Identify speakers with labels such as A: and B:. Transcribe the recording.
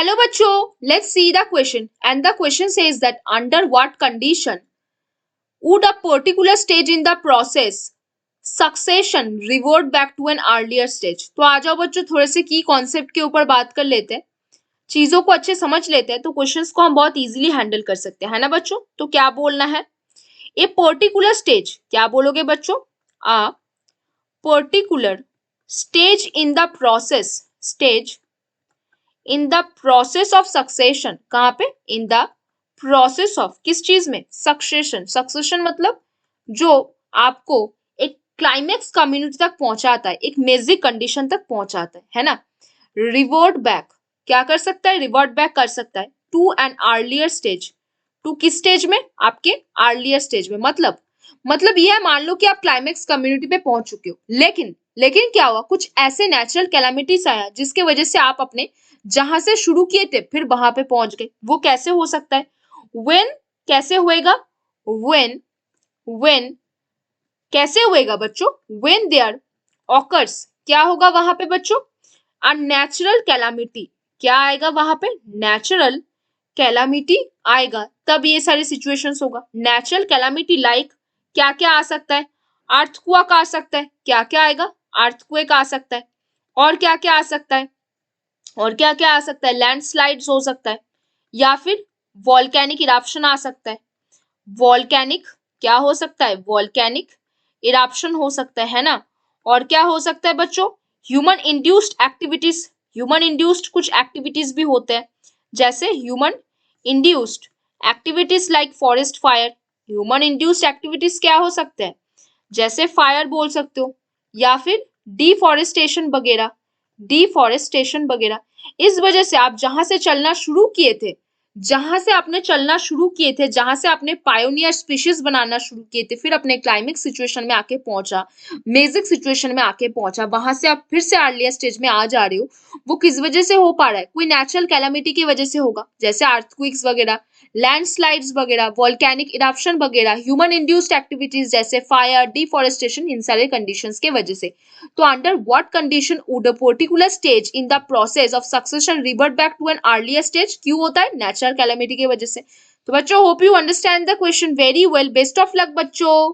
A: Hello बच्चों, let's see the question and the question says that under what condition would a particular stage in the process succession revert back to an earlier stage। तो आ जाओ बच्चों, थोड़े से की concept के ऊपर बात कर लेते हैं, चीजों को अच्छे समझ लेते हैं तो क्वेश्चंस को हम बहुत इजीली हैंडल कर सकते हैं, है ना बच्चों। तो क्या बोलना है, ए पर्टिकुलर स्टेज, क्या बोलोगे बच्चों, a particular stage in the process, stage in the process of succession, कहाँ पे, इन द प्रोसेस ऑफ, किस चीज में, सक्सेशन। सक्सेशन मतलब जो आपको एक क्लाइमेक्स कम्युनिटी तक पहुंचाता है, एक मेजिक कंडीशन तक पहुंचाता है ना। रिवर्ट बैक, क्या कर सकता है, रिवर्ट बैक कर सकता है to an earlier stage, to किस स्टेज में, आपके अर्लियर स्टेज में। मतलब ये है, मान लो कि आप क्लाइमेक्स कम्युनिटी पे पहुंच चुके हो, लेकिन क्या हुआ, कुछ ऐसे नेचुरल कैलामिटीज आया जिसके वजह से आप अपने जहां से शुरू किए थे फिर वहां पे पहुंच गए। वो कैसे हो सकता है, when, कैसे होएगा, when कैसे होएगा बच्चों, when there occurs, क्या होगा वहां पे बच्चों, a natural calamity, क्या आएगा वहां पे, नेचुरल कैलामिटी आएगा, तब ये सारी सिचुएशंस होगा। नेचुरल कैलामिटी लाइक क्या क्या आ सकता है, अर्थक्वेक आ सकता है, क्या क्या आएगा, अर्थक्वेक आ सकता है, और क्या क्या आ सकता है, और क्या क्या आ सकता है, लैंडस्लाइड्स हो सकता है, या फिर वॉल्केनिक इरप्शन आ सकता है। वॉल्केनिक क्या हो सकता है, वॉल्केनिक इरप्शन हो सकता है ना। और क्या हो सकता है बच्चों, human induced activities, human induced कुछ एक्टिविटीज भी होते हैं, जैसे human induced activities like forest fire. Human induced activities क्या हो सकते हैं, जैसे फायर बोल सकते हो, या फिर डिफॉरेस्टेशन वगैरह, डिफॉरेस्टेशन वगैरह। इस वजह से आप जहां से चलना शुरू किए थे, जहां से आपने चलना शुरू किए थे, जहां से आपने पायोनियर स्पीशीज बनाना शुरू किए थे, फिर अपने क्लाइमेक्स सिचुएशन में आके पहुंचा, मेजिक सिचुएशन में आके पहुंचा, वहां से आप फिर से अर्लियर स्टेज में आ जा रहे हो। वो किस वजह से हो पा रहा है, कोई नेचुरल कैलामिटी की वजह से होगा, जैसे अर्थक्वेक्स वगैरह, लैंडस्लाइड्स वगैरह, वॉल्केनिक इरप्शन वगैरह, ह्यूमन इंड्यूस्ड एक्टिविटीज जैसे फायर, डिफॉरेस्टेशन, इन सारे कंडीशंस के वजह से। तो under what condition would a particular stage in the process of succession revert back to an earlier stage, क्यों होता है, नेचुरल कैलामिटी की वजह से। तो बच्चों, hope you understand the question very well, best of luck बच्चों।